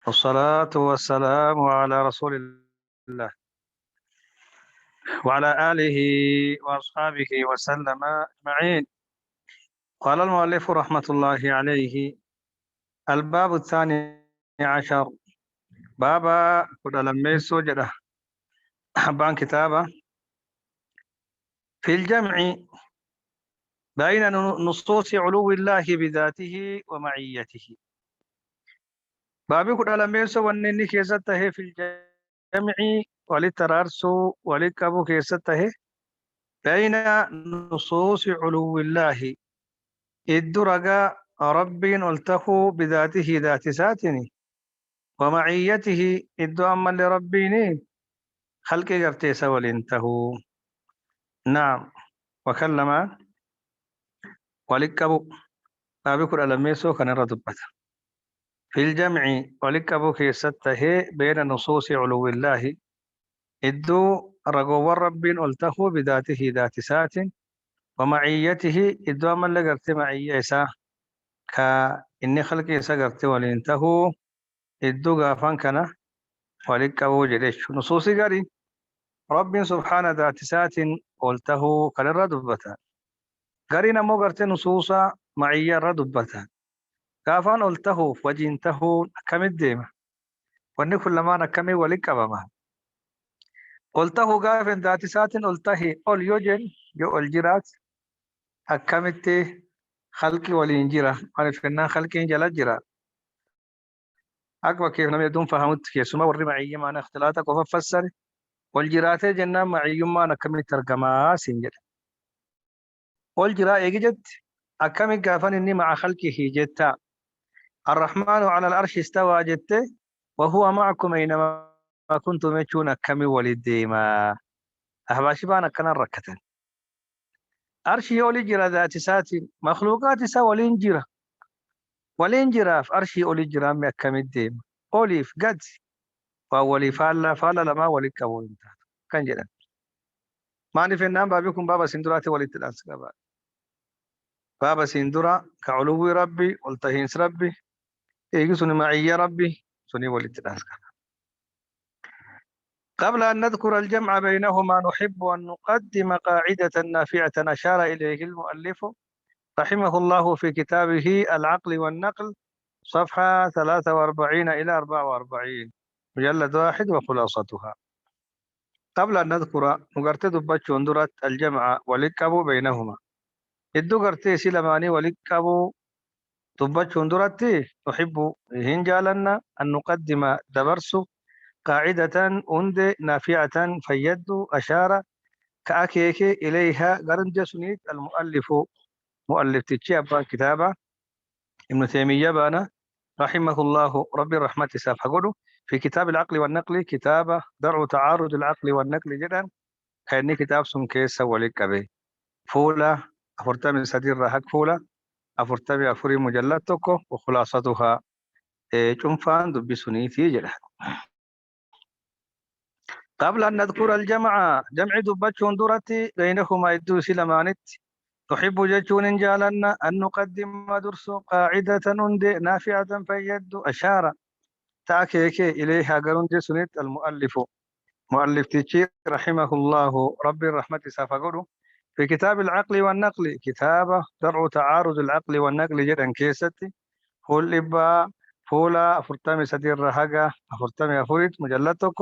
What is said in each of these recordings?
والصلاة والسلام على رسول الله وعلى آله وأصحابه وسلم أجمعين. قال المؤلف رحمة الله عليه: الباب الثاني عشر، بابا قد لم سجده بان كتابة في الجمع بين نصوص علو الله بذاته ومعيته. بابي قد لم سونني كيسته في الجمع وللترارسو وللكبو كيسته بين نصوص علو الله الدرجة رب قلته بذاته ذات ساتني ومعيته إدو أما لربيني خلق قرتيس ولنته. نعم. وكلم ولكبو بابكر ألميسو كان ردبت في الجمع ولكبو كيسته بين نصوص علو الله إدو رقو رب قلته بذاته ذات سات ومعيته إدو أما لقرت معيسا كا إني خلقي سقرت ولنته إدو غافان كان ولك وجدش نصوصي قري رب سبحانه ذات سات قلته كان ردبتا قري نمو قرت نصوصا معي ردبتا غافان قلته وجنته كم الديمة واني كل ما نكمي ولك بما قلته غاف ذات سات قلته قل يوجن يو الجرات أكمت خلقي ولينجرا أنا فينا خلقي جل جرا أكبر كيف لم يدون فهمت كيف سما وري معي ما اختلاطك وفسر والجرات جنة معي ما نكمل ترجمة سنجر والجرا يجد أكمل قافن إني مع خلقه جتا الرحمن على العرش استوى جت وهو معكم أينما كنتم تشون كمي ولديما أهباشبانا كان ركتن أرش يولي جرا ذات سات مخلوقات سا ولين جرا في أرش يولي جرا مكم الديم أوليف قد فأولي فالا لما ولي كبول كان جدا ما نفي النام بابكم بابا سندرات ولي تلاس بابا سندرا كعلو ربي والتهينس ربي إيجي سني معي ربي سني ولي تلاس. قبل أن نذكر الجمع بينهما نحب أن نقدم قاعدة نافعة أشار إليه المؤلف رحمه الله في كتابه العقل والنقل صفحة 43 إلى 44 مجلد واحد وخلاصتها. قبل أن نذكر نقرت دبتش اندرت الجمع ولكبو بينهما إدو قرتي سلماني ولكبو دبتش اندرت نحب هنجالنا أن نقدم دبرس قاعدة أند نافعة فيد أشار كأكيك إليها قرنج سنيد المؤلف مؤلف تتشي أبا كتابة ابن تيمية بانا رحمه الله ربي رحمة سافقه في كتاب العقل والنقل كتابة درع تعارض العقل والنقل جدا كأني كتاب سن كيس ولك به فولا أفرتمي سدير رهك فولا أفرتمي أفري مجلدتك وخلاصتها جنفان دبي سنيتي جدا. قبل أن نذكر الجمع جمع دبتشون درتي بينهما يدو سلمانت تحب جتشون جالنا أن نقدم درس قاعدة نافعة فيد أشار تأكيك إليها قرنج سنت المؤلف مؤلف تيجي رحمه الله ربي الرحمة سافقره في كتاب العقل والنقل كتابة درع تعارض العقل والنقل جدا كيستي فول إبا فولا أفرتمي سدير رهقة أفرتمي أفريد مجلتك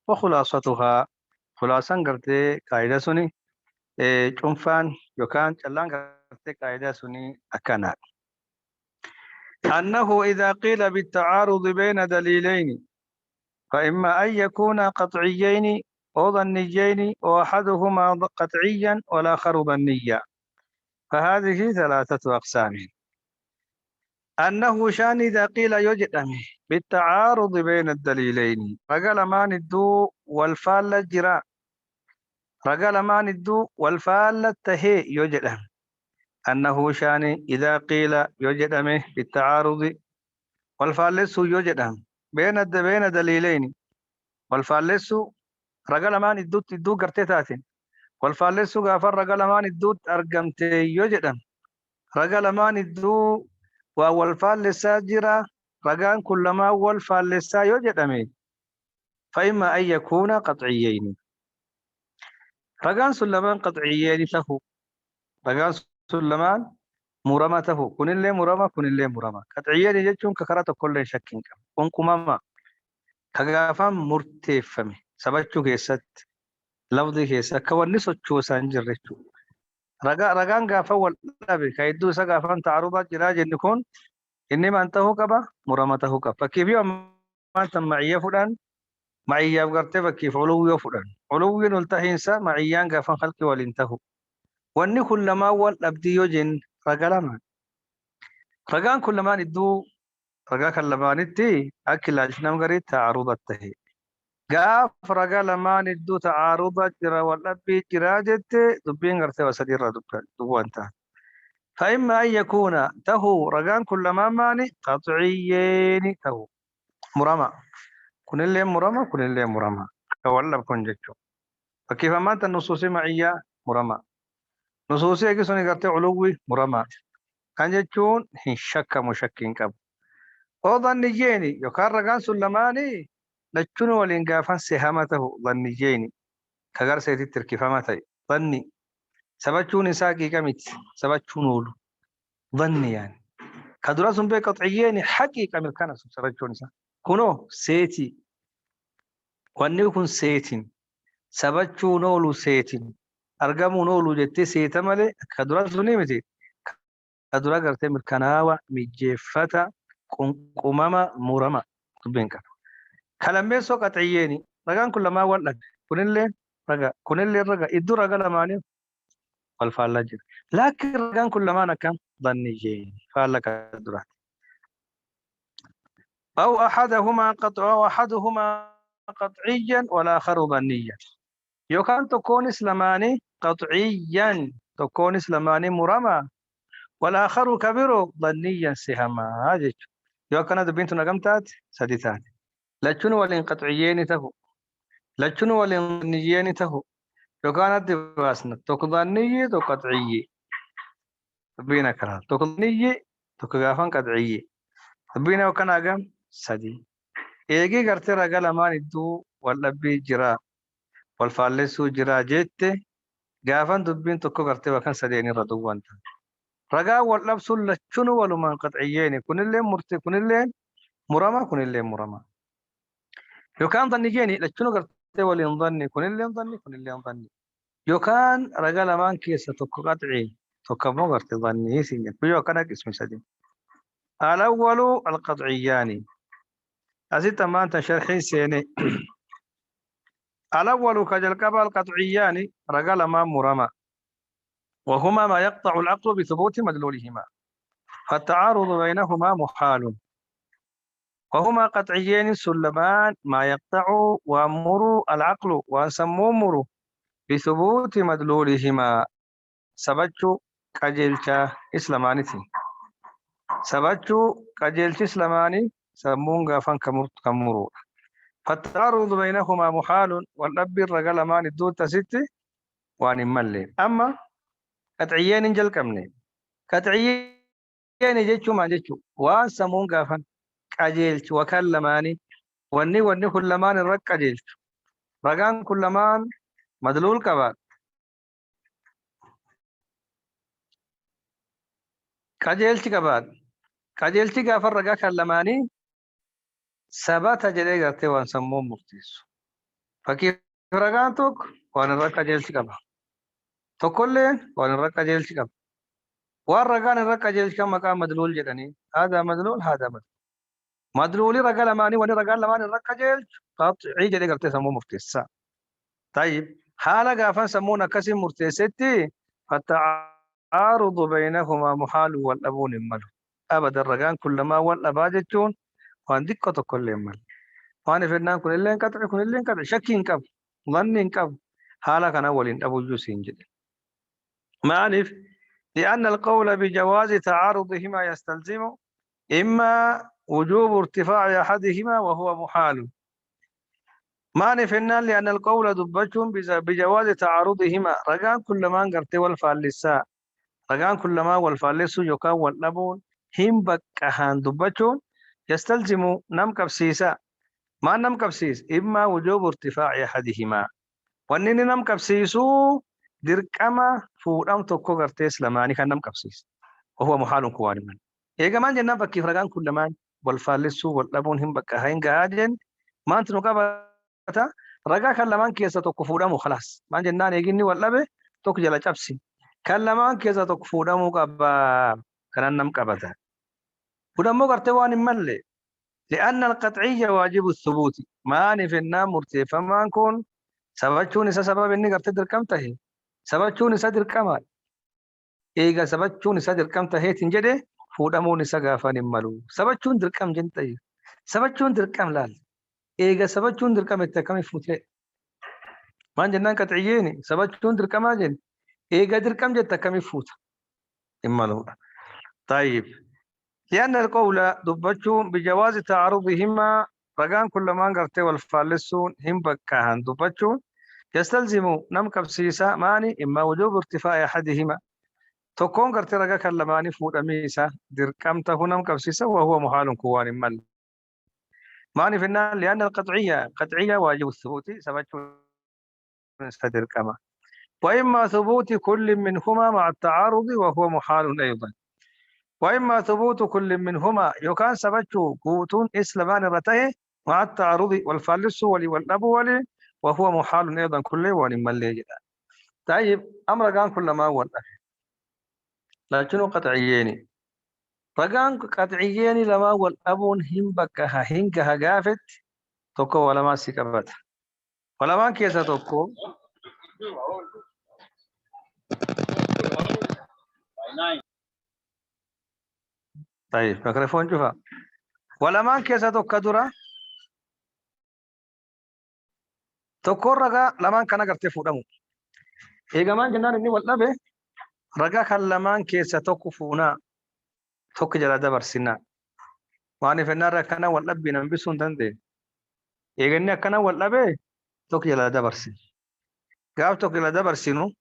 وخلاصتها خلاصا قرتي قاعدة سني شنفان يوكان چلان قرتي قاعدة سني أكنا أنه إذا قيل بالتعارض بين دليلين فإما أن يكون قطعيين أو ظنيين وأحدهما قطعيا والآخر ظنيا فهذه ثلاثة أقسام. أنه شان إذا قيل يجدم بالتعارض بين الدليلين رجل ما ندو والفال الجراء رجل ما ندو والفال التهي يجدم أنه شان إذا قيل يجدم بالتعارض والفالس يجدم بين دليلين والفالس رجل ما ندو قرتتاتين والفالس غافر رجل ما ندو أرقمتي يجدم رجل ما ندو والفالس جرا رجان كلما والفالسا يوجد أمين فإما أن يكون قطعيين رجان سلمان قطعيين له رجان سلمان مرمته كن اللي مرمى كن اللي مرمى قطعيين يجون ككرات كل شك كن كماما كغافا مرتفمه سبچو كيست لفظي كيست كوني سوچو سانجرچو رجان غافا والابي كيدو سغافا تعرض جراج نكون إنما أنته كبا مرمته كبا فكيف يوم ما تم معي فلان معي يبغرت فكيف علو فلان علو نلتهي معيان غافا خلق والانتهو واني كلما والابدي يجن رجلما رجان كلما ندو رجا كلما ندي أكل أجنام غري تعرض التهي غاف رجا لما ندو تعارض جرا والابي جراجت دبين غرت وسدير دبو انت فإما أن يكون ته رجان كلما ماني قطعيين ته مرمى كن اللي مرمى كن اللي مرمى ولا بكون جتشو فكيف ما أنت النصوص معية مرمى نصوصي أجي سوني قرتي علوي مرمى كان جتشون هي شك مشكين كب أو ظنيجيني يكار رجان سلماني لتشون والإنقافا سهامته ظنيجيني كغر سيتي تركيفا ماتي ظني سبتشون ساقي كميت سبتشون ولو ظني يعني كدراسهم بقطعيين حقيقة من كان سبتشون سا كنو سيتي wanni kun seetin sabachuun oolu seetin argamuun oolu jettee seeta malee akka dura suni miti ka dura gartee mirkanaawa mijeeffata qunqumama murama dubbiin kana kalammeessoo qaxiyyeeni ragaan kun lamaan wal dhabe kunillee raga iddoo raga lamaanii wal faallaa jira laakiin ragaan kun lamaan akkam dhanniyyeeni faalla ka duraati أو أحدهما قطعيا والآخر ظنيا يوكان تكون إسلاماني قطعيا تكون إسلاماني مرمى والآخر كبير ظنيا سهما هذا يوكان بنت نقمتات سديتات لكن والانقطعيين تهو لكن والظنيين تهو يوكان الدباسنا توك ظنية توك قطعية بينا كرا توك ظنية توك غافان قطعية بينا وكان أقام سدي إيجي قرتي رجال أمان الدو والأبي جرا والفالسو جرا جيت جافن دبين تكو قرتي وكان سديني ردوان رجا واللبس لشنو ولما قطعيين كن اللي مرتي كن اللي مرما كن اللي مرما لو كان ظني جيني لشنو قرتي ولي ظني كن اللي ظني كن اللي ظني لو كان رجال أمان كيس تكو قطعي تكو مو قرتي ظني سين كيو كان اسم سدين الأول القطعيان أزيد ما أنت شرحين سيني الأول كجلقب القطعيان رجل ما مرمى وهما ما يقطع العقل بثبوت مدلولهما فالتعارض بينهما محال وهما قطعيان سلمان ما يقطع وامر العقل وسمومر بثبوت مدلولهما سبجو كجلشا إسلامانيتي سبجو كجلش إسلاماني سمون غافان كمرو فالتعارض بينهما محال والأب الرجل ما ندو تستي وان ملي أما قطعيين جل كمني قطعيين جيتشو ما جيتشو وان سمون غافان كجلش وكلماني وني كلمان الرق كجلش رجان كلمان مدلول كبار كجلش كبار كجلش غافر رجا كلماني سبات جلي غرتي وان سمو مرتيس فكيف رغان توك وان ركا جيلش كبا توكل وان ركا جيلش كبا وان رغان ركا جيلش كما مقام مدلول جدني هذا مدلول هذا مدلولي رغا لماني وان رغا لماني ركا جيلش قطعي جلي غرتي سمو مرتيس طيب حالا غافن سمونا كسي مرتيستي فالتعارض بينهما محال والابون ملو ابدا رغان كلما والاباجتون وان دقة كل مال وان فنان كل اللي انقطع كل اللي انقطع شكين كب ظن كب حالا كان أول أبو جوسين جدا معرف لأن القول بجواز تعارضهما يستلزم إما وجوب ارتفاع أحدهما وهو محال معنى فنان لأن القول دبتهم بجواز تعارضهما رجان كل ما انقرت والفالسا رجان كل ما والفالس يكا والنبون هم بكهان دبتهم يستلزم نم كبسيسا ما نم كبسيس إما وجوب ارتفاع أحدهما وأنني نم كبسيسو دركما فورام توكو غرتيس لماني كان نم كبسيس وهو محال كواني من إيه كمان جنة بكي فرقان كل مان والفالسو واللبون هم بكا هين قاعدين ما أنت نقابة رجع كلمان كيسة توكو فورام وخلاص ما جنة يجيني واللبه توك جلا جبسي كلمان كيسة توكو فورام وكابا كان نم كبتا فورام غرتوان ملي لأن القطعية واجب الثبوت ما في النام مرتفع ما نكون سببتشون إسا سبب إني قرت دركم تهي سببتشون إسا دركم إيجا سببتشون إسا دركم تهي تنجده فودمون إسا غافان ملو سببتشون دركم جنتهي سببتشون دركم لال إيجا سببتشون دركم التكم فوتلي ما جنان قطعييني سببتشون دركم أجن إيجا دركم جت كم فوت إمالو طيب لأن القول دبتشون بجواز تعارضهما رقان كل ما قرتي والفالسون هم بكاهن دبتشون يستلزم نم كبسيسا ماني إما وجوب ارتفاع أحدهما تكون قرتي رقا كلماني فود أميسا دركمته نم كبسيسا وهو محال كوان مال ماني في النار لأن القطعية قطعية واجب الثبوت سبتشون استدر كما وإما ثبوت كل منهما مع التعارض وهو محال أيضا وإما ثبوت كل منهما يكان سبتشو قوتون إسلمان رته مع التعارض والفالس ولي والأب ولي وهو محال أيضا كله ولمن جدا طيب أمر كان كل ما هو لكنه قطعيين فكان قطعيين لما هو الأبون هم بكها هنكها قافت توكو ولا ما سكبت ولا ما كيسة توكو طيب ميكروفون شوفها ولا ما كيسة توكا درا توكو رقا لما كان قرتي فودمو إيه كمان جنان إني ولا به رقا كان لما كيسة توكو فونا توك جلا دبر سنا واني في النار كان ولا بينا بسون دندي إيه كنا كان ولا به توك جلا دبر سن قاب توك جلا دبر سنو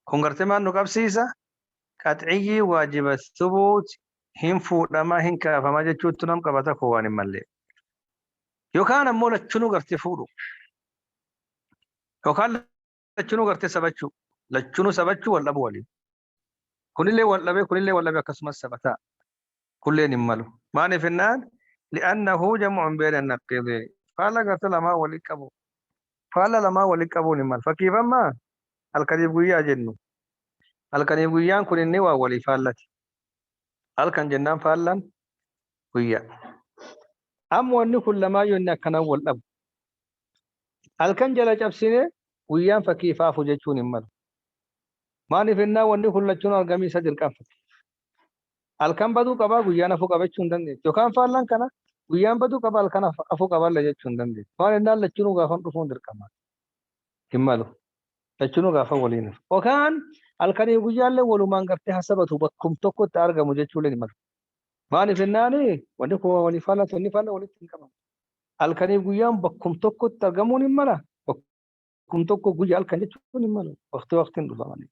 كونغرتي ما نقاب سيسا قطعي واجب الثبوت هم فودما هم كافما جتشوت نم قبتا كوان ملي يوكان امو لچنو غرتي فودو يوكان لچنو غرتي سبچو لچنو سبچو ولا بولي كل اللي ولا بكسم السبتا كل نملو ماني في النار لأنه جمع بين النقيضين قال قلت لما ولي كبو قال لما ولي كبو نمل فكيف ما الكذب ويا جنو الكذب ويا كل النوا ولي فالتي الكن جنان فالن ويا أم وأن كل ما ينا كان أول أب الكن جل جبسنه ويان فكيفا فجتون مر ما نفنا وأن كل جون الجميع سجل كافة الكن بدو كبا ويان أفو كبا تشوندن جو كان فعلان كنا ويان بدو كبا الكن أفو كبا لجت تشوندن ما نال لجنو غافن رفون در كمان كمالو لجنو غافن ولين وكان الكن يقول ولو ما نقرت حسبته بكم تكو تارجع مجتولين مر ما نفنا نه وأن كوا ونفعل ولين كمان الكن يقول بكم تكو ترجمون مر كم توكو جوجي الكن جتوني مالو وقت ندفعني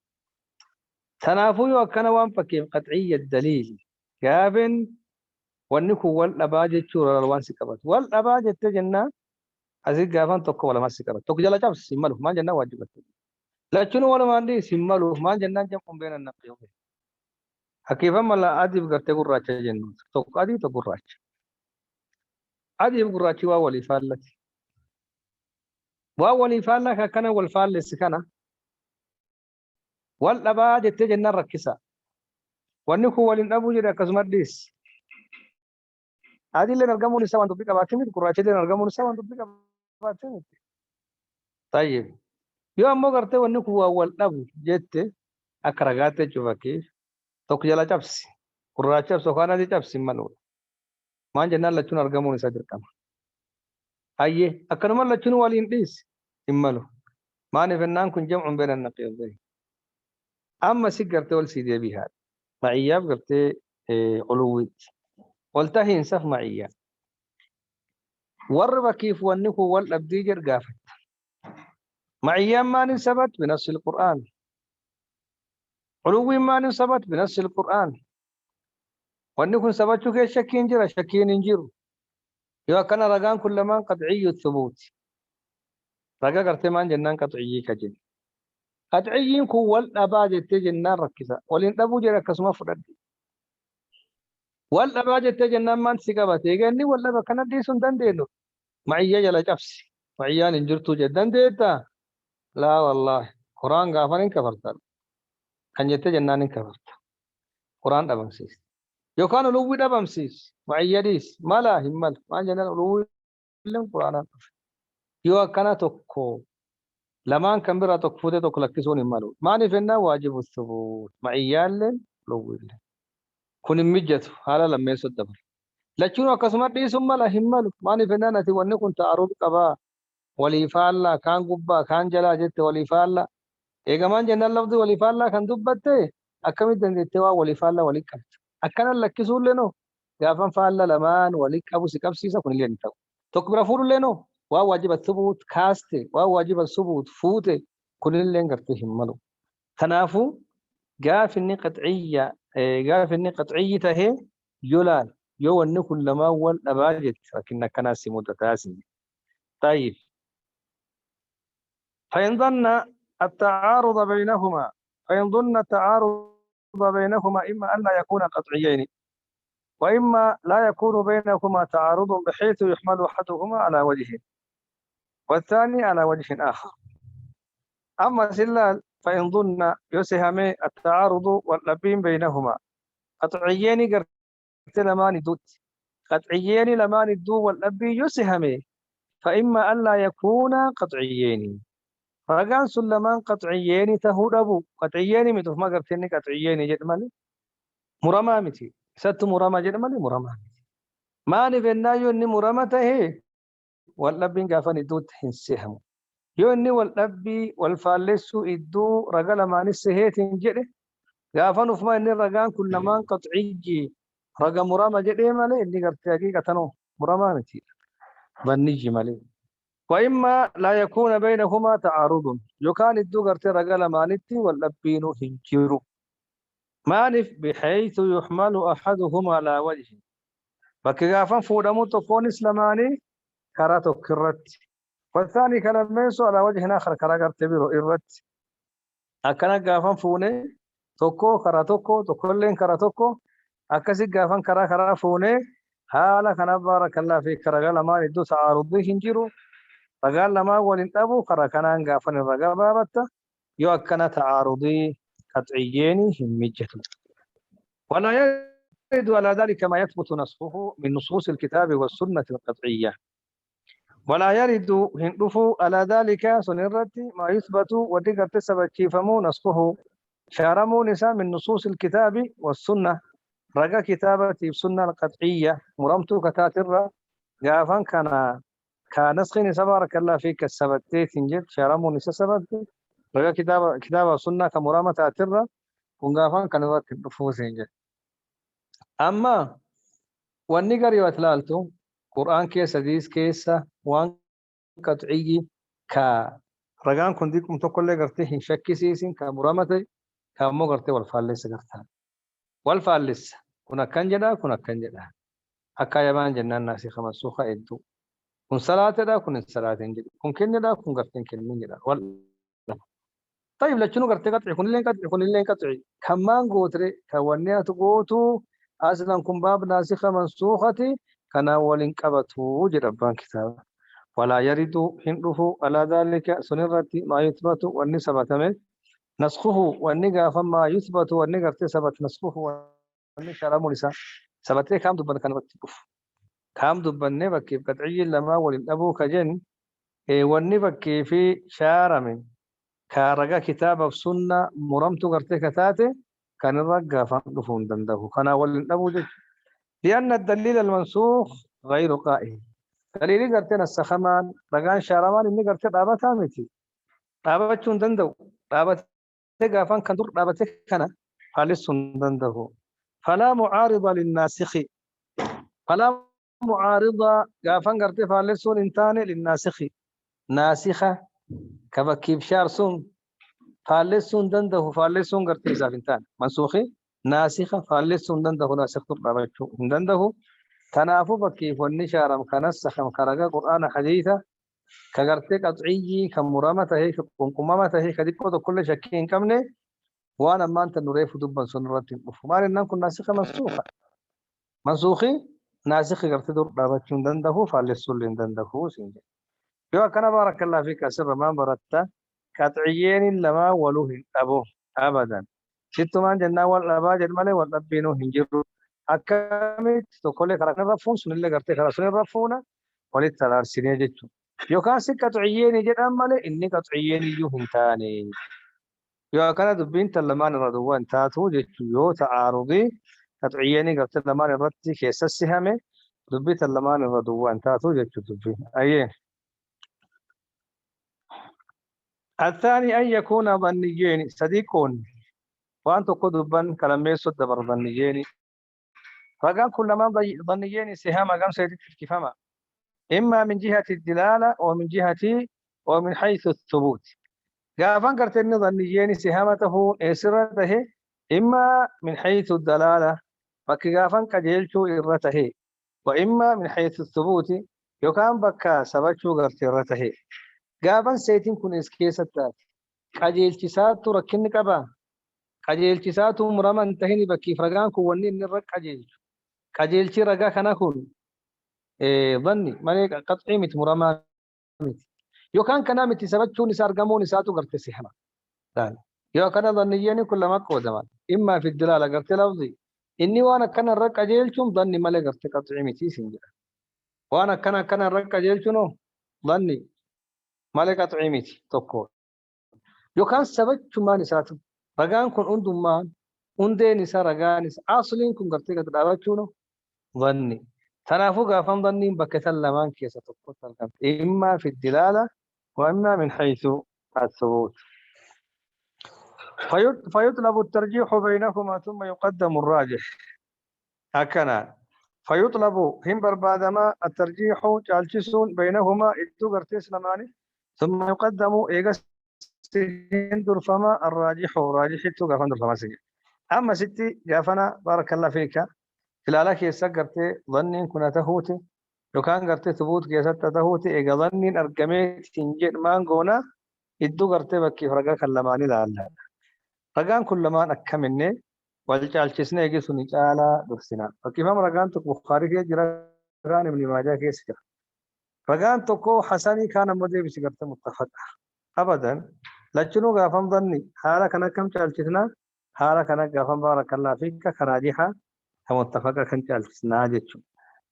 تنافي وكان وان فكيم قطعي الدليل كابن ونكو والأباجة شورا الوان سكبت والأباجة تجنا أزيد قافان توكو ولا ما سكبت توكو جلا جاب سيمالو ما جنا واجبت لا شنو ولا ما عندي سيمالو ما جنا جم بين النقيض حكيفا ملا أدي بقرتي قراتش جنو توكو أدي تقراتش أدي بقراتش وولي فالتي وولي فالك كان والفال سكنا والأباجة تجنا ركسا ونكو ولين أبو جرا كزمرديس هذه اللي نرجمون سوا نطبق باتين كراچه اللي نرجمون سوا نطبق باتين طيب يوم ما قرته ونكو أول أبو جت أكرجات جواكي توكجلا جابس كراچه سوكانا دي جابس مالو ما جنا لچون نرجمون سادر كم أيه أكرم لچون والين ديس إمالو ما نفنان كن جمع بين النقيضين أما سيقرته والسيدي بهذا معياب قرته علوي قلته إنساف معياب ورب كيف ونكو والأبدي جرقافت معيان ما نثبت بنص القرآن علوي ما نثبت بنص القرآن وأن يكون سبتشو كي شكين جرا شكين انجرو يو كان رقان كل ما قطعي الثبوت رقا قرتمان جنان قطعي كجن قطعيين كو والأباجة جنان ركزا ولين أبو جرا كسما فرد والأباجة جنان من سيقبت يغني ولا بكنا دي سندان دينو معي جلا جفسي معيان انجرتو جدان ديتا لا والله قرآن غافن كفرت كان جت جنان كفرت قرآن أبمسيس يو كانوا لو أبمسيس معي ديس مالا همال ما جنان لو لهم قرآن يو كان توكو لمان كان برا تكفوته تكلكسون المالو ما نفنا واجب الثبوت معيال لو كن مجت حالا لما يسد دبر لكن أقسمت دي ثم لا همالو ما نفنا نتي وني كنت أعرض قبا ولي فالا كان قبا كان جلا جت ولي فالا إيجامان جنال لفظ ولي فالا كان دبته أكمل دندتوا ولي فالا ولي كم أكنا لكسون لنو يافن فالا لمان ولي أبو سكابسيسا كن لين تو تكبر فور لنو واجب الثبوت كاستي واجب الثبوت فوته كل اللي نقرته ملو تنافو قاف إني قطعية قاف إني قطعية هي يولان يو إنه كل ما أول أباجت لكن كناسي متتاسم طيب فإن ظن التعارض بينهما فإن ظن التعارض بينهما إما أن لا يكون قطعيين وإما لا يكون بينهما تعارض بحيث يحمل أحدهما على وجه والثاني على وجه آخر أما سلال فإن ظن يسهم التعارض واللبين بينهما قطعيين قرت لمان دوت قطعيين لمان دو واللبي يسهم فإما أن لا يكون قطعيين فقال سلمان قطعيين تهربوا قطعيين متف ما قرتني قطعيين جدمالي مرمى متي ست مرمى جدمالي مرمى ما نفنا يوني مرمى تهي واللبين قافني دوت هنسهم يوني والأبي والفالسو إدو رجل ما نسهيت جده قافن فما إن الرجال كل ما قطعي رجل مرامة جده ماله إني قرت حقيقة نو مرامة متي بنيجي ماله وإما لا يكون بينهما تعارض يكان إدو قرت رجل ما نتي والأبين هنجرو مانف بحيث يحمل أحدهما على وجه فكافن فودمو تكون إسلاماني كراتو كرت والثاني كان ميسو على وجه آخر كراغر تبيرو إرت أكنا غافن فوني توكو كرا توكو توكولين كرا توكو أكسي غافن كرا فوني حالا كان بارك الله في كراغا لما يدو تعارضي هنجيرو رغال لما ولنتابو كرا كان غافن الرغا بابتا يو أكنا تعارضي قطعيين همجتو ولا يرد على ذلك ما يثبت نصفه من نصوص الكتاب والسنة القطعية ولا يرد هندفو على ذلك سنرتي ما يثبت ودقت سبب كيفمو نسخه شارمو نساء من نصوص الكتاب والسنة رقا كتابة السنة القطعية مرمتو كتاتر قافا كان نسخ نساء بارك الله فيك السبتي تنجد شارمو نساء سبت رقا كتابة السنة كمرامة تاتر ونقافا كان نفوس تنجد أما والنقر واتلالتو قرآن كيس حديث كيس وان قطعي كا رجان كنديكم تقول لي قرتي شكي سيسين كمرامتي كمو قرتي والفالس قرتها والفالس كنا كنجدا أكا يبان جنان ناسي خمس سوخة إدو كن صلاة دا كن صلاة إنجد كن كنجدا كن قرتين كنجدا طيب لكنو قرتي قطعي كن لين قطعي كمان قوتري كوانيات قوتو أصلا كن باب ناسخة منسوختي كنا ولين قبطو جربان كتاب ولا يرد هنده على ذلك سنرتي ما يثبت والنسبة من نسخه والنقا فما يثبت والنقا ارتسبت نسخه والنشر مولسا سبتي كام دبن كان بتكف كام دبن بكيف قطعي لما ولن أبو كجن والنبكي في شار من كارجا كتاب السنة مرمت قرتي كتاتي كان الرجا فندفون دنده كان ولن أبو جد لأن الدليل المنسوخ غير قائم دليل قرتنا السخمان رجان شارمان إني قرت دابتها متي دابتشون دندو دابت قافان كندور دابت كنا خالصون دنده فلا معارض للناسخ فلا معارض قافان قرت خالصون إنتان للناسخ ناسخة كبكيب شارسون خالصون دنده خالصون قرت إنتان منسوخي ناسخة فاللسون دنده ناسخ تربابتشو دنده تنافو بكيف والنشارم كنسخم كرقا قرآن حديثة كغرتي قطعي كمرامته هي كقمقمته هي كديكو كل شكين كمنه وانا ما انت نريف دبا سنرات فمان ان كن ناسخة منسوخة منسوخي ناسخ غرتي دور بابتشون دنده فاللسون دنده سنجي يو كان بارك الله فيك سر ما برتا قطعيين لما ولوه ابو ابدا شتو ما جنا والابا جدمله والابينو هنجرو akkamitti tokkollee karaa kana rafuun sunillee gartee karaa sun rafuuna walitti talaarsinee jechuudha. Yookaan si qaxuyyeen jedhan malee inni qaxuyyeen iyyuu hin taane. Yoo akkana dubbiin tan lamaan irra duwwaan taatu jechuun yoo ta'aarudii qaxuyyeen gartee lamaan irratti keessatti hame dubbii tan lamaan irra duwwaan taatu jechuudha dubbiin. Ayyee. الثاني أن يكون ظنيين صديقون وأن تقود بن كلام يسد بر ظنيين فقال كل ما ظنيين سهام قام سيدك كفما إما من جهة الدلالة ومن حيث الثبوت قافن قرتني ظنيين سهامته إسرته إما من حيث الدلالة فكقافن قجيلتو إرته وإما من حيث الثبوت يكان بكا سبتشو قرترته قافن سيتين كن إسكيستات قجيلتسات ركن قبا قجيلتسات مرما انتهني بكي فرقان كوني نرق قجيلتو قجيلتي رقا كان كون ظني مالك قطعي مت مرما يو كان كنامتي سبتشو نسار قمو نساتو قرت سحما يو كان ظنيين كل ما قودمان إما في الدلالة قرت لفظي إني وانا كان الرق قجيلتم ظني مالك قرت قطعي متي سنجر وانا كان الرق قجيلتنو ظني مالك قطعي متي تقول يو كان سبتشو ما نساتو رقان كون اندمان اندي نسا رقانس أصلين كون قرت قطعي ظني تنافق أفهم ظني بكتل لمان كيسة تقول إما في الدلالة وإما من حيث الثبوت فيطلب الترجيح بينهما ثم يقدم الراجح هكذا فيطلب هم بربادما الترجيح جالجسون بينهما إدو قرتيس لماني ثم يقدم إيغس هندر فما الراجح راجح إدو قفندر فما سجل أما ستي جافنا بارك الله فيك خلالك كيسا قرتي ظنين كنا تهوتي لو كان قرتي ثبوت كيسا تهوتي إيغا ظنين أرقميت تنجين مانقونا إدو قرتي بكي فرقا كلماني لعلا رقان كل ما أكملني والجالجسنا إيغي سني جالا درسنا فكيف هم رقان تك بخاري كي جران ابن ماجه كيس جرا رقان تكو حسني كان مدي بسيقرت متفق أبدا لجنو غافم ظني حالا كان كم جالجسنا حالا كان غافم بارك الله فيك كراجحة متفق كان جالجسنا جيتشو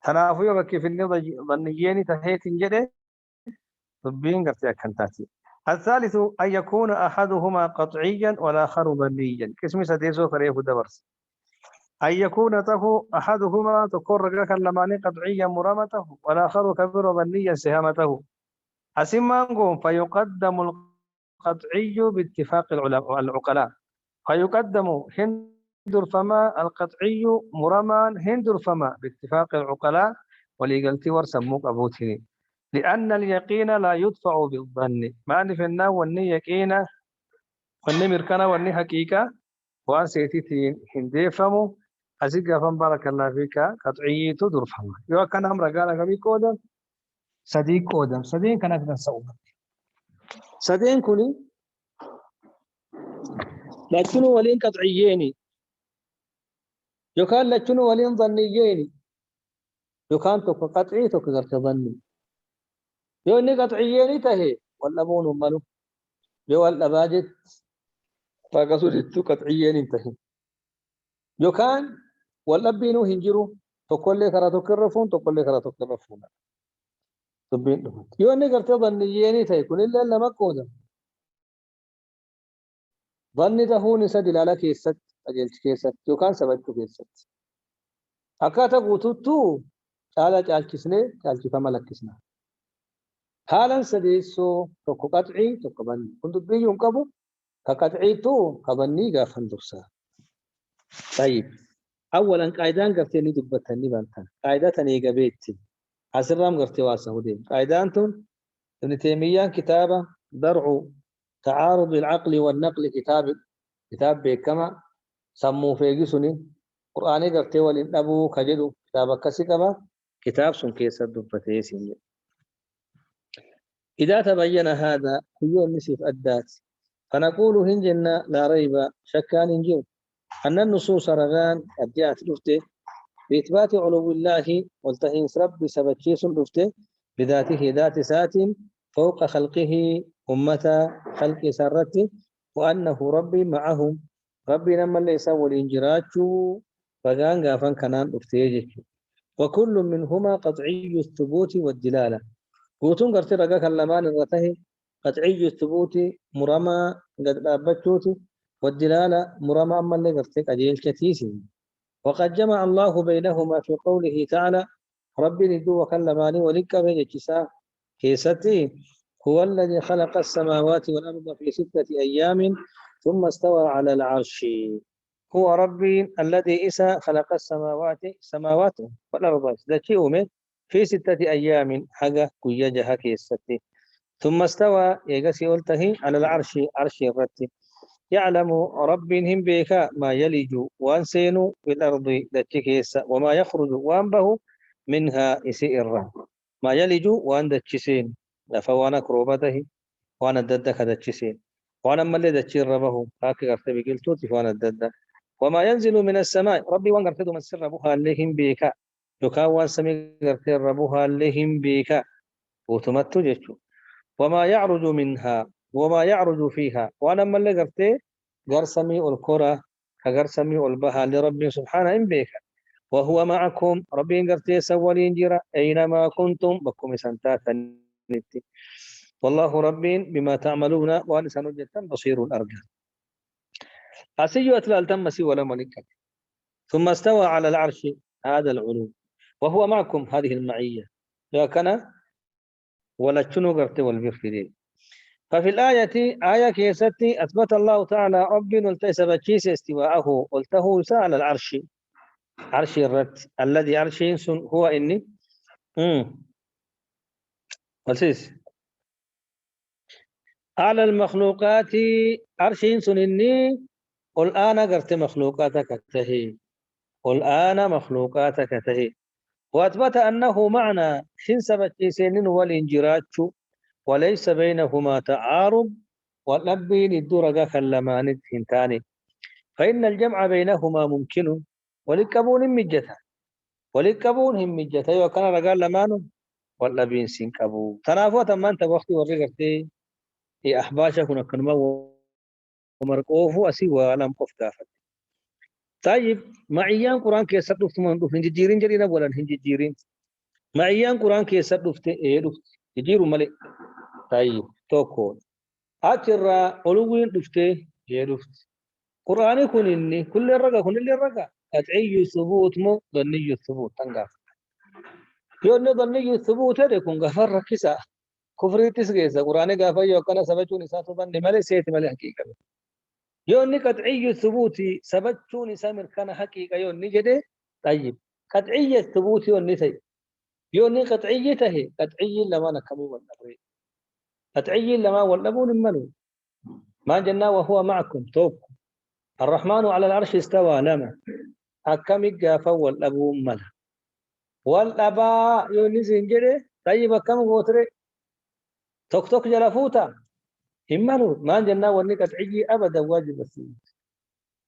تنافيو بكي في النظر ظنيين تهيت جده ربين قرتي أكنتاتي الثالث أن يكون أحدهما قطعيا والآخر ظنيا كاسم سديسو فريه دبرس أن يكون ته أحدهما تقر رجاك اللماني قطعيا مرامته والآخر كبر ظنيا سهامته أسمانكم فيقدم القطعي باتفاق العقلاء فيقدم هندر فما القطعي مرمان هندر فما باتفاق العقلاء وليقلتي ورسموك أبوتني لأن اليقين لا يدفع بالظن ما نفنا وني يقين وني مركنا وني حقيقة وان سيتي هندفمو أزيق فم بارك الله فيك قطعي تدر فما يو كان أمر قال قبي كودم صديق كودم صديق كان أكثر صعوبة صديق كوني لكنه ولين قطعييني يو كان لكنه ولين ظنييني يو كان تك قطعي تقدر تظني يو إني قطعييني تهي ولا مون ملو يو ولا باجت فقصوا جدتو قطعييني تهي يو كان ولا بينو هنجرو تقول لي كرا تكرفون تقول لي كرا تكرفون تبين يو إني قرت ظنييني تهي كل إلا لما قودا ظني تهو نسا دلالة كيست أجلت كيست يو كان سبجتو كيست أكاتا قوتو تعالى تعالكسني تعالكفا ملكسنا حالا سديسو توكو قطعي توكو بني كنت بيجون كبو كقطعي تو كبني غافن درسا طيب اولا قاعدان قرتني دبتني بنتن قاعدتني غبيتي اسرام قرتي واسهودين قاعدانتم ابن تيمية كتابه درع تعارض العقل والنقل كتاب بكما سمو فيجسني قرآني قرتي ولين أبو كجدو كتاب كسكبا كتاب سن كيس الدفتيسين. إذا تبين هذا كل نسف الدات فنقول هنجنا لا ريب شكان هنجو أن النصوص رغان أبجات رفته بإثبات علو الله والتهين رب سبتشيس رفته بذاته ذات سات فوق خلقه أمة خلق سرته وأنه ربي معهم ربي لما اللي يسوي الإنجراج فقان قافن كنان رفته وكل منهما قطعي الثبوت والدلالة قوتون قرتي رقا كلمان الرته قطعي الثبوت مرمى قد أبتشوتي والدلالة مرمى أما اللي قرتي قديل كتيسي وقد جمع الله بينهما في قوله تعالى ربي ندو وكلماني ولك بيجتسا كيستي هو الذي خلق السماوات والأرض في 6 أيام ثم استوى على العرش هو ربي الذي إسا خلق السماوات والأرض ذاتي في 6 أيام حاجة كيجها كيستي ثم استوى يقسي قلته على العرش عرش الرتي يعلم ربهم بك ما يلج وانسين في الأرض دتشكيس وما يخرج وانبه منها إسئر ما يلج وان دتشسين لفوانا كروبته وانا الددك دتشسين وانا ملي دتشير ربه هاك غرت بقلتو تفوانا الدد وما ينزل من السماء ربي وان غرت من سر ربها لهم بك يكا وان سمي غرت ربها لهم بك وتمتو جتشو وما يعرج منها وما يعرج فيها وانا ملي غرت غرسمي الكرة كغرسمي البها لربي سبحانه إن بك وهو معكم ربي غرتي سولين جرا أينما كنتم بكم سنتاتا والله ربي بما تعملون وأن سنجتا بصير الأرجل أسيو أتلال تمسي ولا ملكا ثم استوى على العرش هذا العلو وهو معكم هذه المعية لكن ولا تشنو غرتي والبرفدين ففي الآية آية كيستي أثبت الله تعالى ربي نلتيس بتشيس استواءه قلته على العرش عرش الرد الذي عرش هو إني والسيس على المخلوقات عرش إني والآن قرت مخلوقاتك تهي والآن مخلوقاتك تهي وأثبت أنه معنى شنس بتشيسين والإنجراج وليس بينهما تعارض والأبين الدرجة كلمان الثنتان فإن الجمع بينهما ممكن ولكبون مجتا ولكبون هم مجتا وكان رجال لمانو والأبين سنكبو تنافوة ما أنت وقتي ورغرتي أحباشا كنا كنما ومرقوفو أسي ولم قف كافت طيب معيان قرآن كيسر دفت من دفت هنجيرين جرينا ولا هنجيرين معيان قرآن كيسر دفت دفت يجيروا ملك طيب توكون أترى أولوين دفته يدفت قرآن كن إني كل الرقة أتعي ثبوت مو ظني الثبوت تنقف يون ظني الثبوت هذا يكون غفر ركسا كفر تسجيسا قرآن غفر يوكنا سبتون إساء ظن ملي سيت ملي حقيقة يون قطعي الثبوت سبتون سامر كان حقيقة يون جده طيب قطعي الثبوت يون نسي يون قطعي تهي قطعي لما نكمي والنبري قطعي لما والنبون منو ما جنا وهو معكم توب الرحمن على العرش استوى لما أكم الجافة والأبو ملا والأباء يونسين جري طيب كم غوتري توك جلفوتا هملو ما جنا ونكت عجي أبدا واجب السيد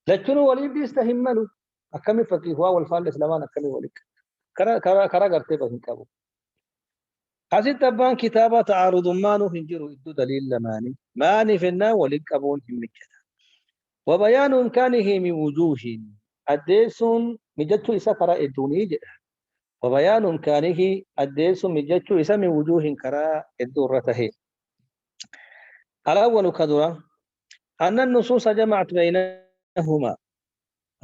لكنوا ولي بيستهملوا أكم فقيه والفالس لما أكم وليك كرا قرتي بهم كابو حسيت تبان كتابة تعارض مانو هنجروا إدو دليل ماني في النا وليك أبون همجتا وبيان إمكانه من وجوه الديسون مجتو إسا كرا إدوني جدا وبيان إمكانه الديسون مجتو إسا من وجوه كرا إدورته الأول كذرة أن النصوص جمعت بينهما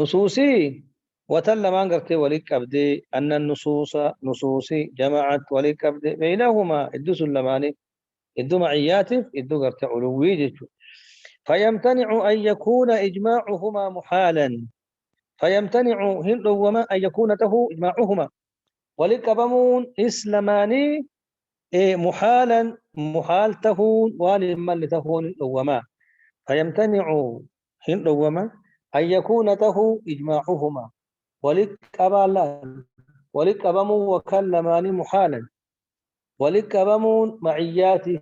نصوصي وتل ما انقرت وليك أبدي أن النصوص نصوصي جمعت وليك أبدي بينهما إدو سلماني إدو معيات إدو قرت علوي جتو فيمتنع أن يكون إجماعهما محالا فيمتنع وما أن يكون ته إجماعهما ولكبمون إسلماني محالا محالته ولمن تهون وما فيمتنع وما أن يكون ته إجماعهما ولك أبا لا ولك أبمو وكلمان محالا ولك أبمون معياتي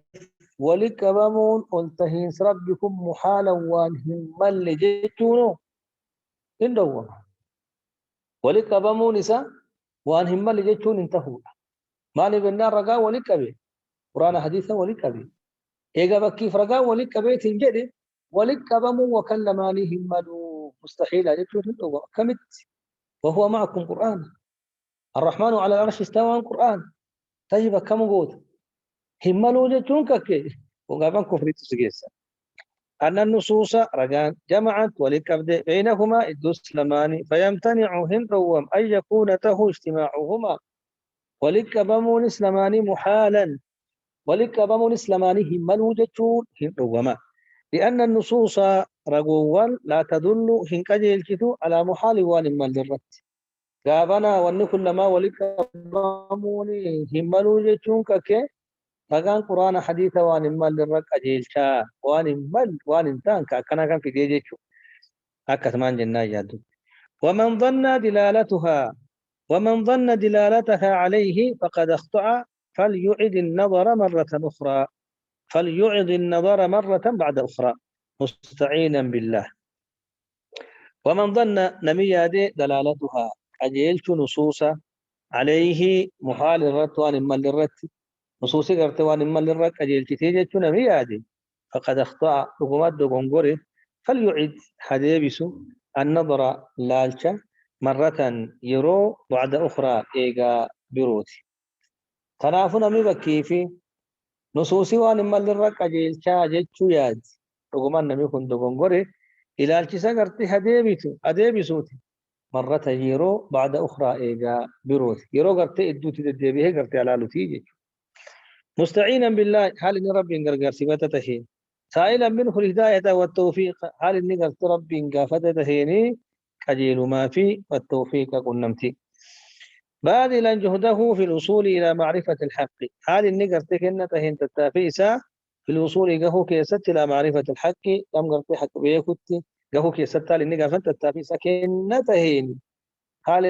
ولك أبمون أنتهين ربكم محالا وانهم من لجيتونو إن دوما ولك أبمون إسا وانهم من لجيتون انتهوا مالي بالنار رقا ولك أبي قرآن حديثا ولك أبي إيقا بكيف رقا ولك أبي تنجد ولك أبمو وكلمانهم ملو مستحيل أجيتون دوما كمت وهو معكم قرآن الرحمن على العرش استوى القرآن طيب كم قوت هملو جتون ككي وقابن كفر تسجيسا أن النصوص رجان جمعت ولكبد بينهما الدسلمان فيمتنع هندوم أن يكون ته اجتماعهما ولكبمون اسلمان محالا ولكبمون اسلمان هملو جتون هندوما لأن النصوص رجوان لا تدل هنكجل على محال وان من الرت قابنا وان كلما ولكبمون هملو جتون ككي فكان قرآن حديث وان مال للرق أجيلشا وان مال وان انتان كأكنا كان في ديجيشو أكثمان جنة جادو ومن ظن دلالتها ومن ظن دلالتها عليه فقد اخطأ فليعد النظر مرة أخرى فليعد النظر مرة بعد أخرى مستعينا بالله ومن ظن نمي دلالتها أجيلش نصوصا عليه محال الرت وان مال للرت نصوصي قرتوان إما للرك أجيل تتيجة نميادي فقد أخطأ رقمات دوغنغوري فليعد حديبس النظر لالشا مرة يرو بعد أخرى إيغا بروتي تنافنا مبكيفي نصوصي وان إما للرك أجيل شاجتشو ياد رقمان نميكن دوغنغوري إلى الكسا قرتي حديبسوتي مرة يرو بعد أخرى إيغا بروتي يرو قرتي إدوتي تدبيه قرتي على لتيجي مستعينا بالله حال ان ربي غرغر صفته سائلا منه الهدايه والتوفيق حال ان غرت ربي غفتته قليل ما في والتوفيق قنمتي باذلا جهده في الوصول الى معرفه الحق حال ان غرت كنته تتافيسا في الوصول له كيست الى معرفه الحق كم غرت حق بيكت له كيست لان غفت تتافيسا كنته حال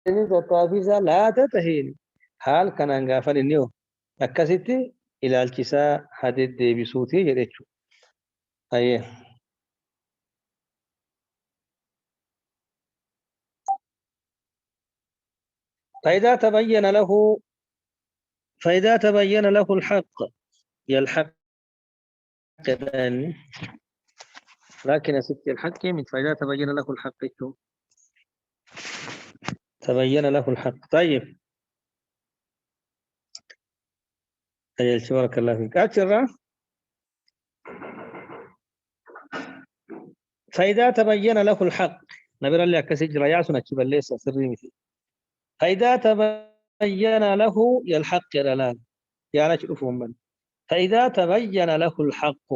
ان تتافيسا لا تتهين حال كان غافل النيو akkasitti ilaalchisaa hadeddeebisuuti jedhechu ayye فإذا تبين له فإذا تبين له الحق يلحق لكن ست الحق من فإذا تبين له الحق تبين له الحق طيب أجل بارك الله فيك أكثر فإذا تبين له الحق نبر الله كسجل ياسنا كبليس سري مثل فإذا تبين له يلحق رلال يعني شوفهم من فإذا تبين له الحق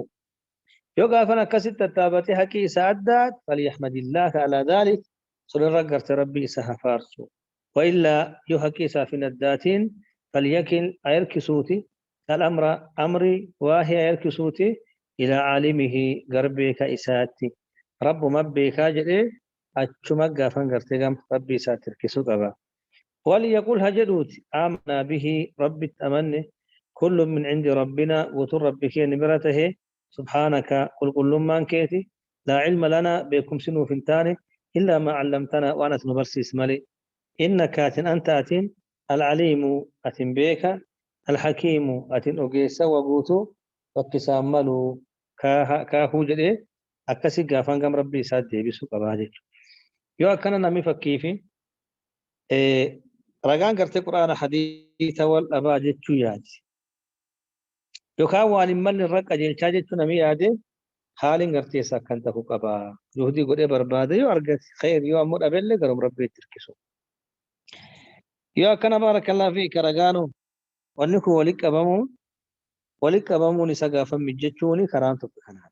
يوقف أنا كست التابتي حكي سعدات فليحمد الله على ذلك سر رقرت ربي سهفارسو وإلا يحكي سافن الداتين فليكن أيركسوتي الأمر أمري وهي أيركسوتي إلى عالمه قربك إساتي رب مبيك جدي أتشمك غافن قرتقم ربي ساتر كسو قبا وليقول هجدوت آمنا به رب التمني كل من عند ربنا وتر ربك نبرته سبحانك قل من كيتي لا علم لنا بكم سنو فنتاني إلا ما علمتنا وأنا نبرسيس ملي إنك أنت العليم أتن بيك الحكيم أتن أجيس وقوتو وكساملو كاهو جدي أكسي غافان قام ربي سادي بسو قباجي يو أكنا نمي فكيفي رقان قرتي قرآن حديث والأباجي تشوياجي يو كاوان من الرق أجيل شاجي نمي يادي حالين قرتي ساكن تكو قبا جهدي قد بربادي يو أرقات خير يو أمور أبلي قرم ربي تركسو يا كان بارك الله فيك رجانو ونكو ولك أبامو نسقافا مجتشوني كران تبقنا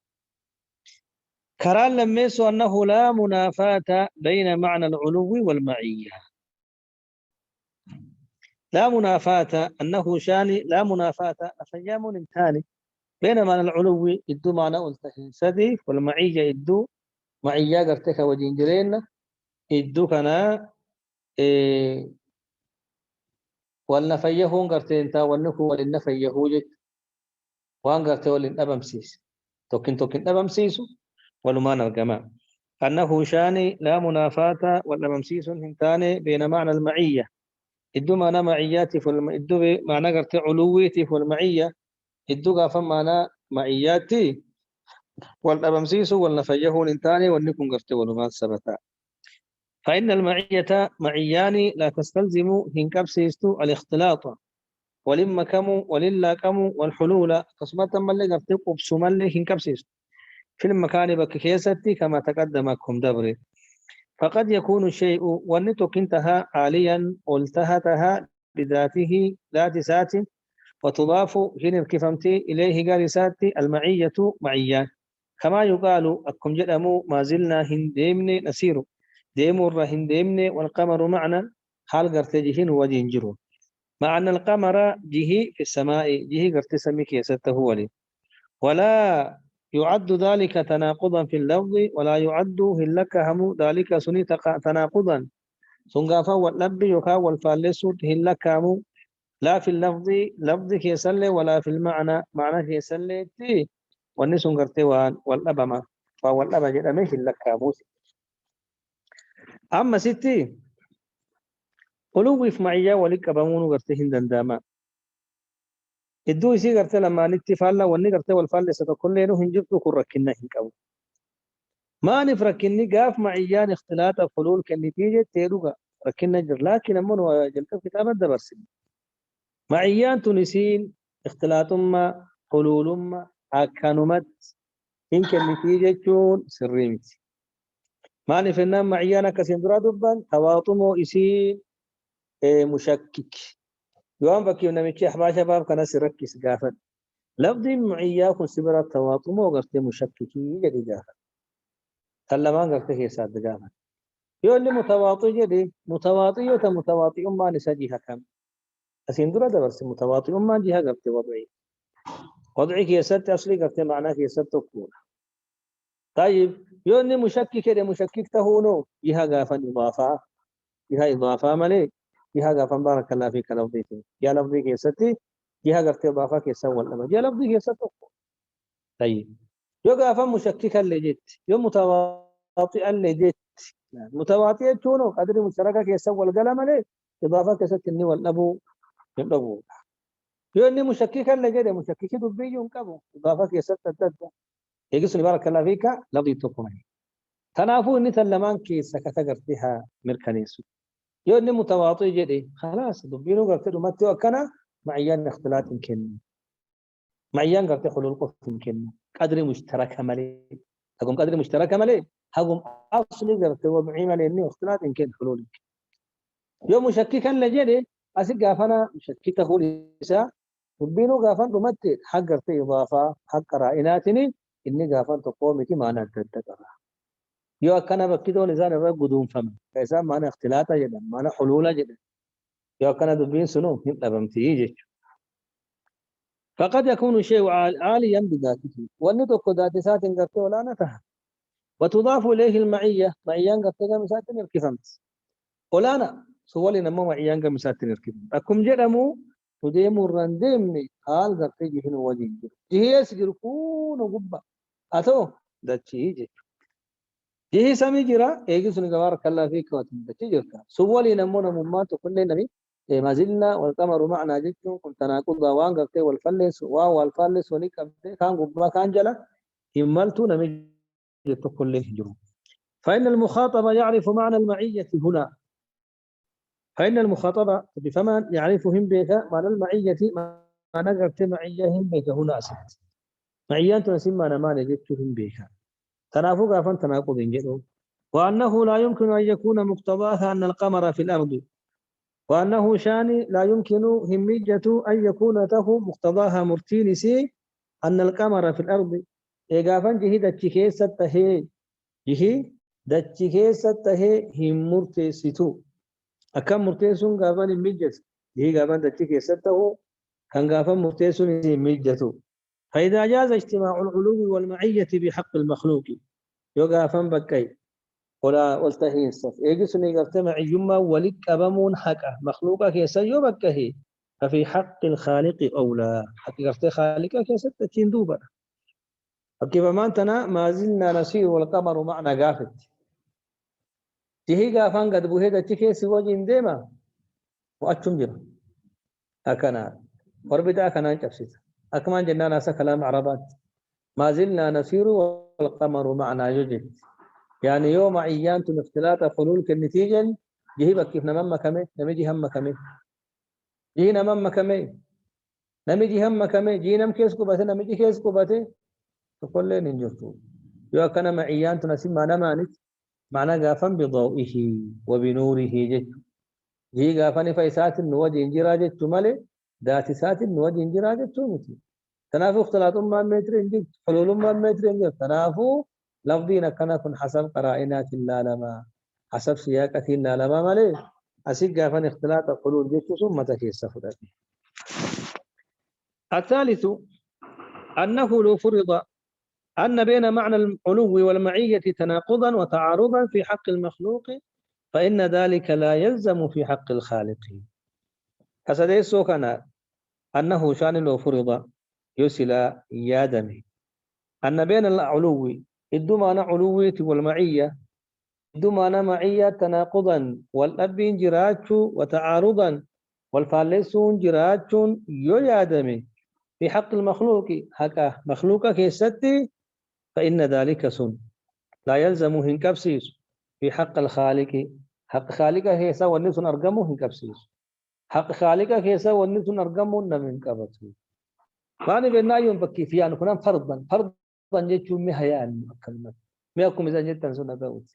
كران لميسو أنه لا منافاة بين معنى العلو والمعية لا منافاة أنه شاني لا منافاة أفيام ثاني بين معنى العلو إدو معنى ألتهي سدي والمعية إدو معيا قرتك وجين جرين إدو كنا إيه والنفيهون قرتين تا والنكو والنفيهو جت وان قرتي ولن أبمسيس توكن أبمسيسو ولما نرجما أنه شاني لا منافاة ولا ممسيس هنتاني بين معنى المعية إدو معنى معياتي إدو معنى قرتي علويتي والمعية إدو قافا معنى معياتي والأبمسيس والنفيهون هنتاني والنكون قرتي ولما سبتا فإن المعية معيان لا تستلزم هنكبسيستو الاختلاط ولما كمو وللا كمو والحلول قسمة ملي قرتي قبسو ملي هنكبسيستو في المكان بكيستي كما تقدمكم دبري فقد يكون الشيء ونتك انتهى عاليا والتهتها بذاته ذات سات وتضاف هنا كفمتي إليه قال ساتي المعية معيان كما يقال أكم جدمو ما زلنا هنديمن نسير ديمور هنديمن والقمر معنا حال قرتجهن وجنجرون مع أن القمر جه في السماء جه قرت سميك يسته ولي ولا يعد ذلك تناقضا في اللفظ ولا يعد هلك هم ذلك سني تناقضا سنغافا واللب يكا والفالس هلك هم لا في اللفظ لفظ كيسل ولا في المعنى معنى كيسل تي واني سنغرتي وان والأبما فوالأبا جدامي هلك هم أما ستي قلوب في معيا ولك أبمون غرتي هندن داما إدو إسي غرتي لما نتفالا واني غرتي والفالس تقول لينو هنجبتو كركنا هنكو ما نفرق إني قاف معيان اختلاط الحلول كالنتيجة تيروغا ركنا جر لكن أمون جلت كتاب الدرس معيان تنسين اختلاط ما حلول ما أكانومت إن كالنتيجة تون سريمت ما نفرنا معيانا كسندرا دبان تواطمو إسين مشكك يوم بكي نمكي أحباشا باب كان سركس قافت لفظ معيا خسبرا التواطمو وغفت مشككي جدي قافت كلمان قفته يساد دجاما يقول لي متواطي جدي متواطي وتمتواطي ما نسجيها كم أسيندرا دبرس متواطي ما جيها قفته وضعي يسد أصلي قفته معناه يسد تكون طيب يقول لي مشكك كده مشكك تهونو جيها قافا إضافة جيها إضافة ملي جيها قافا بارك الله فيك لفظيتي يا لفظيك يسدي جيها قفته إضافة كيسوى الأمر يا لفظيك يسد تكون طيب يو قافا مشككا اللي جيت يو متواطئا اللي جيت متواطئ تونو قدر مشتركة كيسوى القلم عليه إضافة كيست الني والأبو ينبغو يو إني مشككا اللي جيت مشككي دبي ينكبو إضافة كيست الدد يقصني بارك الله فيك لفظي تقومي تنافو إني تلمان كيسا كتغرتها مركنيسو يو إني متواطئ جيت خلاص دبينو قرتدو متى وكنا معيان اختلاط يمكن معيان قرتي حلول قف يمكن قدر مشترك مالي هقوم قدر مشترك مالي هقوم أصلي قرتي ومعي مالي إني اختلاط يمكن حلول يوم مشككا لجدي أسيق قافنا مشككا خوليسا دبينو قافن رمتي حق قرتي إضافة حق رائناتني إني قافن تقومتي معنا التدقى يو أكنا بكيدو لزان الرب قدوم فم كيسا معنا اختلاطا جدا معنا حلولا جدا يو أكنا دبين سنو هم لبمتي يجي فقد يكون الشيء عاليا بذاته والنطق ذات سات قرتي ولا نتها وتضاف إليه المعية معيان قرتي مساتن الكفمت ولا أنا سوالي نمو معيان مساتن الكفمت أكم جرمو تديمو الرندمني حال قرتي جهن وجين جهي يسجر كون وقبا أتو داتشي يجي جهي سمي جرا ايجي سني بارك الله فيك واتم داتشي جركا سوالي نمو نمومات وكل نبي ما زلنا والقمر معنا جدتم كنت تناقض وان قرتي والفلس والفلس ونكب كان قبا كان جلا هملتو نمي جدت كل هجرو فإن المخاطب يعرف معنى المعية هنا فإن المخاطبة بفما يعرفهم بك معنى المعية ما نقرت معيهم بك هنا أسد معيان تنسم ما نمان جدتهم بك تنافق أفن تناقض جدو وأنه لا يمكن أن يكون مقتضاها أن القمر في الأرض وأنه شاني لا يمكن هميجة أن يكون له مقتضاها مرتينسي أن القمر في الأرض إيقافا جهي دتشكي ستهي جهي دتشكي ستهي هم مرتيسيتو أكم مرتيسون قافا هميجة جهي قافا دتشكي سته كان قافا مرتيسون هميجة فإذا جاز اجتماع العلو والمعية بحق المخلوق يوغا فن بكي ولا والتهين صف إيجسني قرت معيما ولك أبمون حقه مخلوقه كيسا يو بكه ففي حق الخالق أولى حق قرت خالقه كيسا تندوبا كيف ما أنتنا ما زلنا نسير والقمر معنا قافت تهي قافان قد بوهيدا تكيسي وجين ديما وأتشم جرا أكنا وربدا أكنا نشفسيت أكمان جنانا كلام عربات ما زلنا نسير والقمر معنا يجد يعني يوم عيان اختلاط حلول كالنتيجة جهيبك كيف نمم كمي نمجي هم كمي جي نمم كمي نمجي هم كمي جي نم كيس کو بته نمجي كيس کو بته تقول لي ننجرتو يو كان معيان تنسيم معنا مانت معنى غافن بضوئه وبنوره جت جي غافن فيسات النوج انجرا جت مالي ذات سات النوج انجرا جت متي تنافو اختلاط ما متر انجت حلول ما متر انجت تنافو لفظين كن حسب قرائنات لا لما حسب سياقة لا لما مالي أسيق غافن اختلاط الحلول جت ثم تكيس فدات الثالث أنه لو فرض أن بين معنى العلو والمعية تناقضا وتعارضا في حق المخلوق فإن ذلك لا يلزم في حق الخالق فسديسو كان أنه شان لو فرض يسل يادمي أن بين العلو إدما أنا علوية والمعية إدما أنا معية تناقضا والأب جراتش وتعارضا والفالسون جراتش يادمي في حق المخلوق حق مخلوق كيستي فإن ذلك سن لا يلزم هنكبسيس في حق الخالق حق خالق هيسا ونسن أرقمه هنكبسيس حق خالق هيسا ونسن أرقمه نمن كبسيس فأنا بنا يوم بكي فيان كنا فرضا جيتشو مهيان كلمة ما يكون إذا جدا سنة داود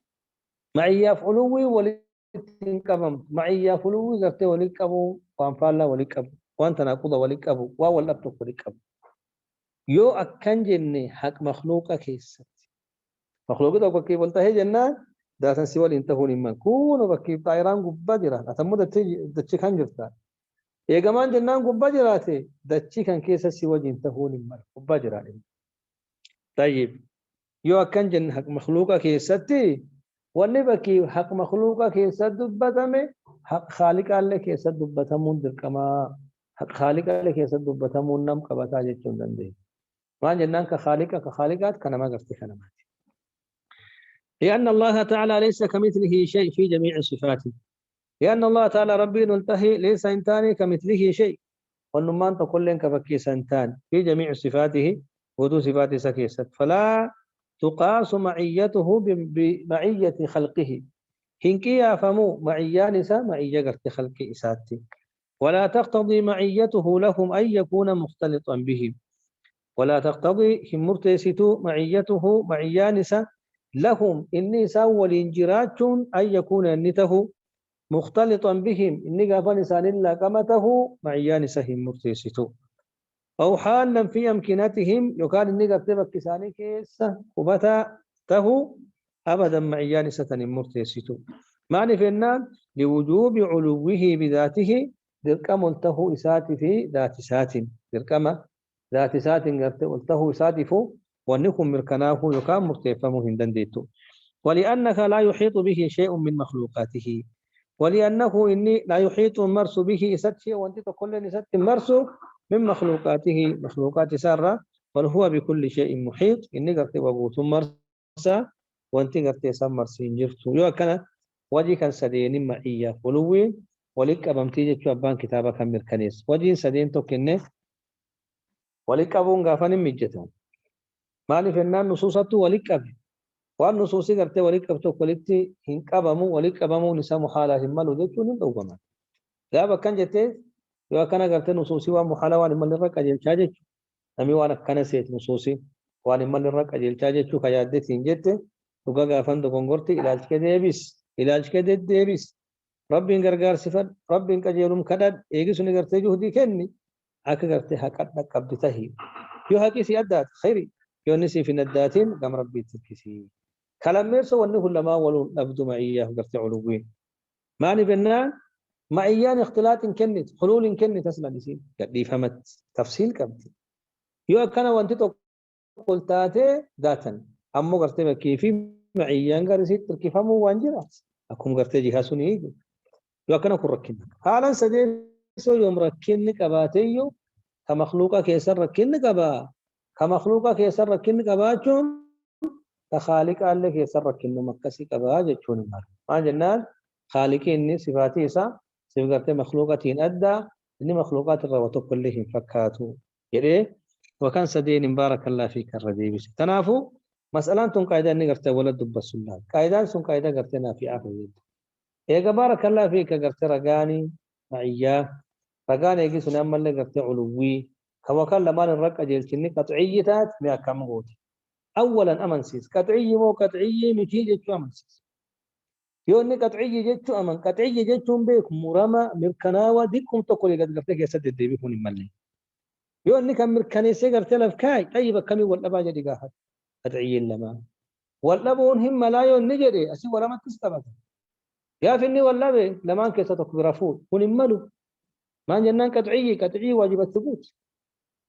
معي فلوي ولكبم معي فلوي قرت ولكبو وانفالا ولكبو وانت ناقض ولكبو واول أبتك ولكبو يو أكن جني حق مخلوق كيس مخلوق ده بكي بولتا هي جنة ده سوال انتهون من كون بكي طائران قبا جرا أتمو دتشي كان جرتا إيه كمان جنان قبا جراتي دتشي كان كيس سوال انتهون من قبا جرا طيب يو أكن جن حق مخلوق كيستي واني بكي حق مخلوق كيس دبتامي حق خالق الله كيس دبتامون دركما حق خالق الله كيس دبتامون نم قبتا جتشون دندي ما جنان كخالقات كنما قفتي كنما لأن الله تعالى ليس كمثله شيء في جميع صفاته لأن الله تعالى ربي نلتهي ليس إنتاني كمثله شيء والنمان تقول لك فكي سنتان في جميع صفاته ودو صفات سكيست فلا تقاس معيته بمعية خلقه هنكي فمو معيانسا معية قرت خلق إساتي ولا تقتضي معيته لهم أن يكون مختلطا بهم ولا تقتضي هم مرتسيتو معيته معيانسا لهم إني ساول إنجرات أن يكون النته مختلطا بهم إني قافن إنسان إلا قمته معيان سهم مرتسيتو أو حالا في أمكنتهم يقال إني قفتبك كساني كيسا وبتا ته أبدا معيان ستن مرتسيتو معنى في النام لوجوب علوه بذاته دركم ته إساتي في ذات سات دركم ذات سات قلته إساتي فو ونكم مركناه يقام مرتفمه هندنديتو ولأنك لا يحيط به شيء من مخلوقاته ولأنه إني لا يحيط المرس به إسات شيء وانت تقول لي إسات المرس من مخلوقاته مخلوقات سارة بل هو بكل شيء محيط إني قرت وبوت مرسا وانت قرت سمر سنجرت يو كان وجي كان سدين معية ولوين ولك أبمتيجة شوابان كتابة كمير كنيس وجي سدين توكنه ولك أبون غافن مجتهم مالي فنان نصوصته ولكب وان نصوصي قرتي ولكب ولكتي هنقبمو ولكبمو نسا محالة همالو ديتون دوغما غابا كان جتي يو كان قرتي نصوصي ومحالة وان مال الرق أجل شاجج نمي وانا كان سيت نصوصي وان مال الرق أجل شاجج كيادة سنجت وغا غافن دوغنغورتي علاج كده ديبس ربين غرغار صفر ربين كجيرم كدد ايغي سني قرتي جهدي كني اكا قرتي حقد قبضته يو حقي سيادات خيري يونسي في نداتين قام ربي تكسي كلام ميرسو ونه لما ولو نبدو معيه قرت علوين معني بنا معيان اختلاط كنت حلول كنت اصلا نسين قد فهمت تفصيل كبت يو كان وانت قلتاتي ذاتا أمو قرتي بكي في معيان قرسيت تركفمو وانجرات أكم قرتي جهاسوني يوكنا كركن حالا سدين سو يوم ركن كباتيو كمخلوقا كيسر ركن كبا كمخلوقا كيسر ركن كباچون كخالق الله كيسر ركن مكسي كبا جچون ما جنان خالق إني صفاتي إسا صفات مخلوقاتين أدى إني مخلوقات الرواتو كلهم فكاتو يلي وكان سدين بارك الله فيك الرديبس تنافو مسألة تون قاعدة نقرت ولد بس الله قاعدة سون قاعدة قرتنا في عقل إيه بارك الله فيك قرت رجاني معيا رجاني يجي سنام اللي قرت علوي كما كان لما نرك أجل كني قطعيات ما كم قوت أولا أمنسيس قطعي مو قطعي متيجة شو أمنسيس يوني قطعي جت شو أمن قطعي جت شو بيك مرمى مركناوة ديكم تقولي قد قرت يسد الدبي هون ملي يوني كم مركني سجر تلف كاي طيب كم ولا باجي دقاها قطعي لما ولا بون هم لا يون نجري أسي ولا ما تستبد يا فيني ولا به لما كيس تكبرفون هون ملو ما جنان قطعي واجب الثبوت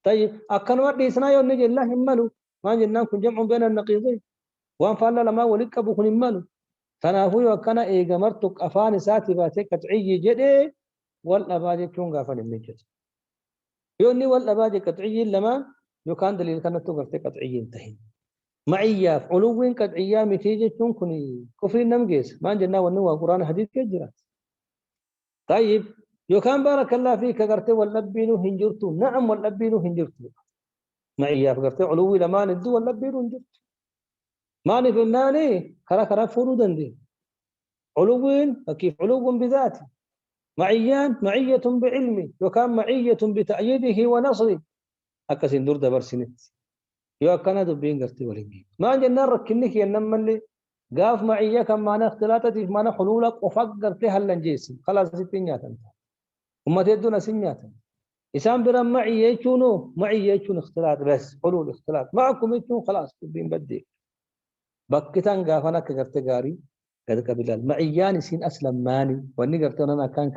طيب أكن ورد إسنا يون نجري الله ملو ما جنان كن جمع بين النقيضين وان فعل لما ولك أبو هون ملو تنافوي وكان إيجامرتك أفان ساتي باتك قطعي جدي ولا باجي كون غافل النجس يوني ولا باجي قطعي لما يكان دليل كانت تقرت قطعي انتهي معي علو قطعي متيجة كوني كفر نمجس ما جنا ونوا قرآن حديث كجرات طيب يكان بارك الله فيك قرت واللبينو هنجرتو نعم واللبينو هنجرتو معي قرت علو لما ندو واللبينو هنجرتو ما نفناني كرا فرودا دي علو كيف علو بذاته معيان معية بعلمي وكان معية بتأييده ونصره أكسين دور دبر سنت يو كان دبين قرتي ولينجي ما جنا ركنك ينما اللي قاف معية كم معنا اختلاطات معنا حلولك وفكرتي هالنجيس خلاص ستينيات انت وما تدون سنيات إسام برم معي شنو معي شنو اختلاط بس حلول اختلاط معكم شنو خلاص دبين بدي بكتان قافنا كقرتي قاري قد قبل معيان سين أسلم ماني واني قرتي أنا كان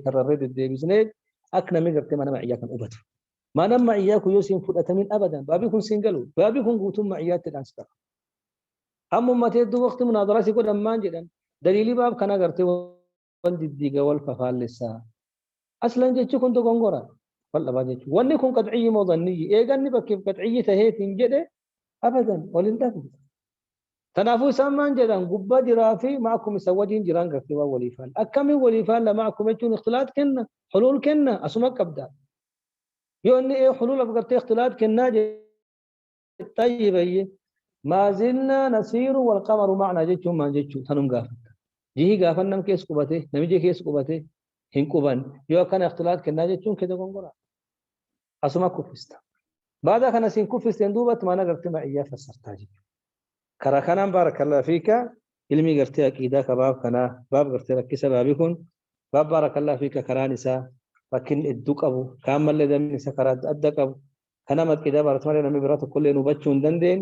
كرر الدي بسنيد أكنا مي قرتي ما أنا معي كان أبد ما نم معياك يوسين فدة من أبدا بابيكم سنجلو بابيكم قوتم معيات الأنستر أما ما تدو وقت مناظرة يقول أمان جدا دليلي باب كان قرتي والد الديقة والفخال لسا أصلا جيتشو كنتو قنقرا والله باجيتشو واني كن قطعي موضني إيقاني بكيف قطعي تهيتين جده أبدا ولنتفل تنافو سامان جدا قبا جرافي معكم سواجين جيران قرتي وليفان أكمي وليفان لمعكم يجون اختلاط كنا حلول كنا أسمك أبدا يوني إيه حلول أفكرتي اختلاط كنا طيب أيه ما زلنا نسير والقمر معنا جيتشو ما جيتشو تنم قافت جيه قافن نم كيس قبته نمجي كيس قبته هن قبان يو كان اختلاط كنا جيتشو كده قنقرا أسمك كفستا بعد كان سين كفستين دوبت ما نقرت ما إياه فسرتاجي كراكنا بارك الله فيك علمي قرتي أكيدا كباب كنا باب قرتي لك سبابكم باب بارك الله فيك كرانسا لكن الدوك أبو كامل لدمين سكرات أدك أبو كنا مد كده بارك الله نمي برات كل نبتشون دندين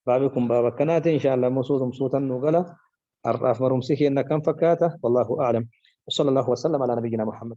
بابكم باب كنات إن شاء الله مصوتا نقلا أرف مرمسكي إن كم فكاته والله أعلم وصلى الله وسلم على نبينا محمد